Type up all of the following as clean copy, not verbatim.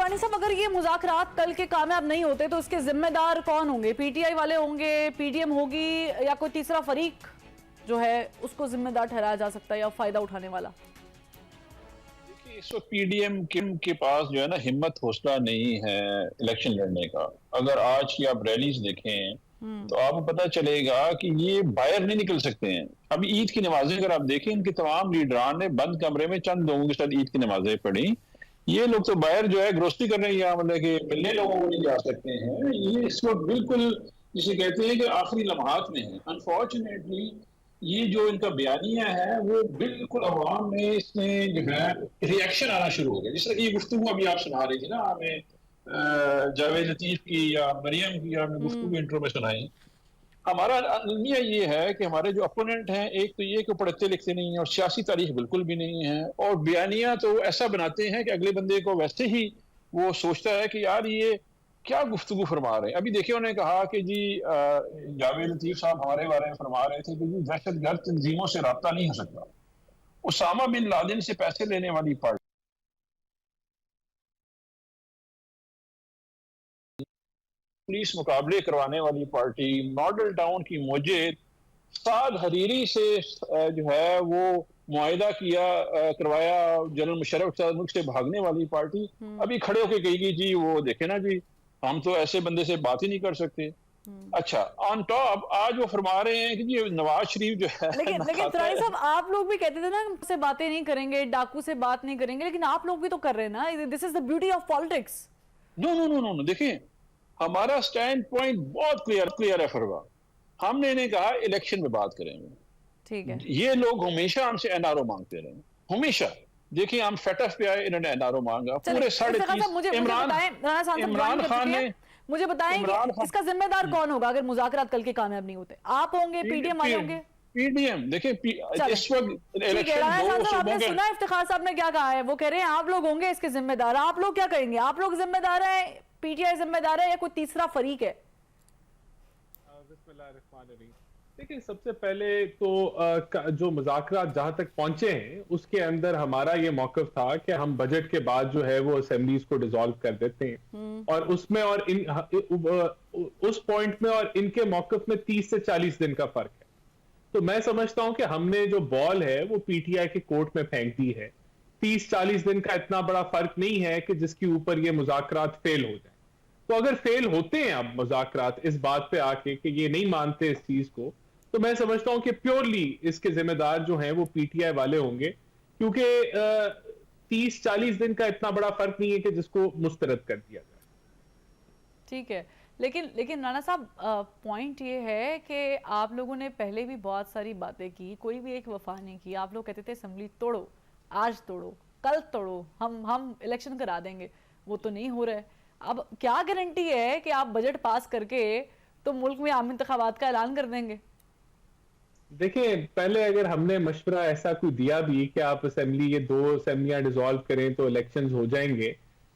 रानी साहब, अगर ये मुज़ाकरात कल के कामयाब नहीं होते तो इसके जिम्मेदार कौन होंगे? पीटीआई वाले होंगे, पीडीएम होगी, या कोई तीसरा फरीक जो है उसको जिम्मेदार ठहराया जा सकता है या फायदा उठाने वाला? देखिए, इस वक्त पीडीएम के पास जो है ना हिम्मत हौसला नहीं है इलेक्शन लड़ने का। अगर आज की आप रैलीज देखें तो आपको पता चलेगा कि ये बाहर नहीं निकल सकते हैं। अभी ईद की नमाजें अगर आप देखें, इनके तमाम लीडरान ने बंद कमरे में चंद लोगों के साथ ईद की नमाजें पढ़ी। ये लोग तो बाहर जो है ग्रोसरी करने या मतलब कि मिलने लोगों को नहीं जा सकते हैं। ये इस वक्त बिल्कुल जिसे कहते हैं कि आखिरी लम्हात में है। अनफॉर्चुनेटली ये जो इनका बयानिया है वो बिल्कुल अवाम में इसमें जो है रिएक्शन आना शुरू हो गया। जिस तरह की ये गुफ्तगू अभी आप सुना रही थी ना हमें, जावेद लतीफ की या मरियम की आपने गुफ्तगू इंट्रो में सुनाई। हमारा अलमिया ये है कि हमारे जो अपोनेंट हैं, एक तो ये कि पढ़ते लिखते नहीं है और सियासी तारीख बिल्कुल भी नहीं है, और बयानिया तो ऐसा बनाते हैं कि अगले बंदे को वैसे ही वो सोचता है कि यार ये क्या गुफ्तगू फरमा रहे हैं। अभी देखिए उन्होंने कहा कि जी जावेद लतीफ साहब हमारे बारे में फरमा रहे थे कि जी दहशतगर्द तंजीमों से रब्ता नहीं हो सकता। उसामा बिन लादेन से पैसे लेने वाली पार्टी, पुलिस मुकाबले करवाने वाली पार्टी, मॉडल टाउन की मुजिब, साद हरीरी से जो है वो मुआहिदा किया करवाया जनरल मुशर्रफ साहब मुल्क से भागने वाली पार्टी, अभी खड़े होके कहेगी जी वो देखे ना जी हम तो ऐसे बंदे से बात ही नहीं कर सकते। अच्छा, ऑन टॉप आज वो फरमा रहे हैं कि जी नवाज शरीफ जो है लेकिन रानी साहब, आप लोग भी कहते थे ना से बातें नहीं करेंगे, डाकू से बात नहीं करेंगे, लेकिन आप लोग भी तो कर रहे हैं ना। This is the beauty of politics. No no no no no, देखिए हमारा स्टैंड पॉइंट बहुत क्लियर है फरवा। हमने इन्हें कहा इलेक्शन में बात करेंगे। ठीक है, ये लोग हमेशा हमसे एनआरओ मांगते रहे, हमेशा। देखिए हम फेटफ पे आए, इन्होंने एनआरओ मांगा पूरे 3.5। इमरान खान ने मुझे बताएं कि इसका जिम्मेदार कौन होगा अगर मुज़ाकरात कल के कामयाब नहीं होते? आप होंगे, पीडीएम वाले होंगे? पीडीएम। देखिए इस वक्त इलेक्शन आपने सुना इफ्तिखार साहब ने क्या कहा है? वो कह रहे हैं आप लोग होंगे इसके जिम्मेदार। आप लोग क्या कहेंगे? आप लोग जिम्मेदार हैं, पीटीआई जिम्मेदार है, या कोई तीसरा फरीक है? देखिए सबसे पहले तो जो मुज़ाकरात जहां तक पहुंचे हैं उसके अंदर हमारा ये मौक़िफ़ था कि हम बजट के बाद जो है वो असेंबलीज को डिसॉल्व कर देते हैं, और उसमें और उस पॉइंट में और इनके मौक़िफ़ में 30 से 40 दिन का फर्क है। तो मैं समझता हूं कि हमने जो बॉल है वो पीटीआई के कोर्ट में फेंक दी है। 30-40 दिन का इतना बड़ा फर्क नहीं है कि जिसके ऊपर ये मुज़ाकरात फेल हो जाए। तो अगर फेल होते हैं अब मुज़ाकरात इस बात पे आके कि ये नहीं मानते इस चीज को, तो मैं समझता हूं कि प्योरली इसके जिम्मेदार जो हैं वो पीटीआई वाले होंगे, क्योंकि 30-40 दिन का इतना बड़ा फर्क नहीं है कि जिसको मुस्तरद कर दिया जाए। ठीक है, लेकिन राणा साहब, पॉइंट ये है कि आप लोगों ने पहले भी बहुत सारी बातें की, कोई भी एक वफा नहीं की। आप लोग कहते थे असेंबली तोड़ो, आज तोड़ो, कल तोड़ो, हम इलेक्शन करा देंगे। वो तो नहीं हो रहा है। अब क्या गारंटी है कि आप बजट पास करके तो मुल्क में आम इंतखाबात का ऐलान कर देंगे? देखिए पहले अगर हमने मशवरा ऐसा कोई दिया भी कि आप असेंबली ये 2 असेंबलियां डिसॉल्व करें तो इलेक्शंस हो जाएंगे,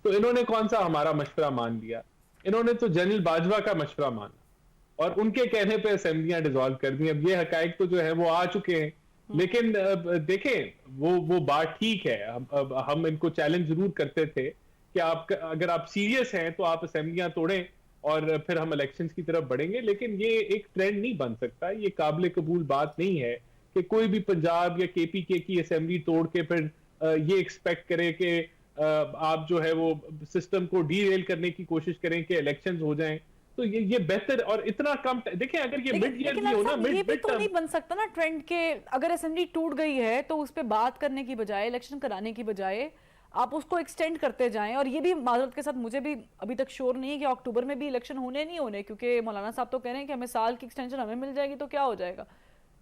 तो इन्होंने कौन सा हमारा मशवरा मान लिया? इन्होंने तो जनरल बाजवा का मशवरा माना और उनके कहने पे असेंबलियां डिसॉल्व कर दी। अब ये हकायक तो जो है वो आ चुके हैं, लेकिन देखें वो बात ठीक है। हम इनको चैलेंज जरूर करते थे कि आप अगर आप सीरियस हैं तो आप असेंबलियां तोड़ें और फिर हम इलेक्शंस की तरफ बढ़ेंगे। लेकिन ये एक ट्रेंड नहीं बन सकता, ये काबिल कबूल बात नहीं है कि कोई भी पंजाब या केपीके की असेंबली तोड़ के फिर ये एक्सपेक्ट करे कि आप जो है वो सिस्टम को डीरेल करने की कोशिश करें कि इलेक्शंस हो जाएं। तो ये बेहतर और इतना कम देखें, अगर ये मिड ईयर भी हो ना, ये भी तो नहीं बन सकता ना ट्रेंड के अगर असेंबली टूट गई है तो उस पर बात करने की बजाय, इलेक्शन कराने की बजाय आप उसको एक्सटेंड करते जाएं। और ये भी माजरत के साथ मुझे भी अभी तक श्योर नहीं है कि अक्टूबर में भी इलेक्शन होने नहीं होने, क्योंकि मौलाना साहब तो कह रहे हैं कि हमें साल की एक्सटेंशन हमें मिल जाएगी तो क्या हो जाएगा।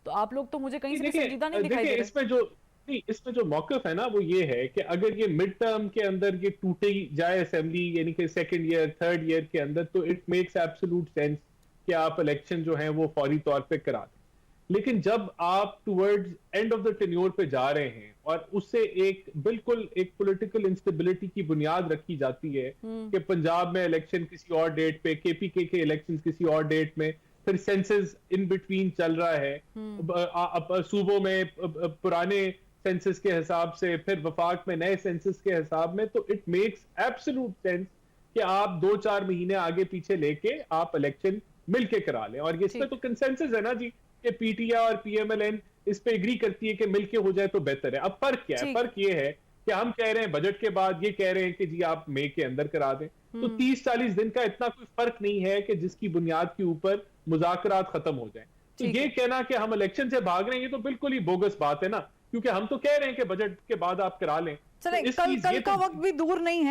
तो आप लोग तो मुझे कहीं से संजीदा नहीं दिखाई दे रहे। इसमें जो मौक़िफ़ है ना वो ये है कि अगर ये मिड टर्म के अंदर ये टूटे जाए असेंबली, यानी कि सेकंड ईयर थर्ड ईयर के अंदर, तो इट मेक्स एब्सोल्यूट सेंस कि आप इलेक्शन जो है वो फौरी तौर पे करा दें। लेकिन जब आप towards end of the tenure पे जा रहे हैं और उससे बिल्कुल एक पॉलिटिकल इंस्टेबिलिटी की बुनियाद रखी जाती है कि पंजाब में इलेक्शन किसी और डेट पे, केपीके के इलेक्शन किसी और डेट में, फिर सेंसस इन बिटवीन चल रहा है, सूबों में पुराने सेंसस के हिसाब से, फिर वफाक में नए सेंसस के हिसाब में, तो इट मेक्स एब्सोल्यूट सेंस कि आप 2-4 महीने आगे पीछे लेके आप इलेक्शन मिलके करा लें। और इसमें तो कंसेंसस है ना जी कि पीटीआई और पीएमएलएन इस पे एग्री करती है कि मिलके हो जाए तो बेहतर है। अब फर्क क्या है? फर्क ये है कि हम कह रहे हैं बजट के बाद, ये कह रहे हैं कि जी आप मई के अंदर करा दें। तो 30-40 दिन का इतना कोई फर्क नहीं है कि जिसकी बुनियाद के ऊपर मुज़ाकरात खत्म हो जाए। तो ये कहना कि हम इलेक्शन से भाग रहे हैं, ये तो बिल्कुल ही बोगस बात है ना, क्योंकि हम तो कह रहे हैं कि बजट के बाद आप करा लें। चले, तो कल का वक्त भी दूर नहीं है।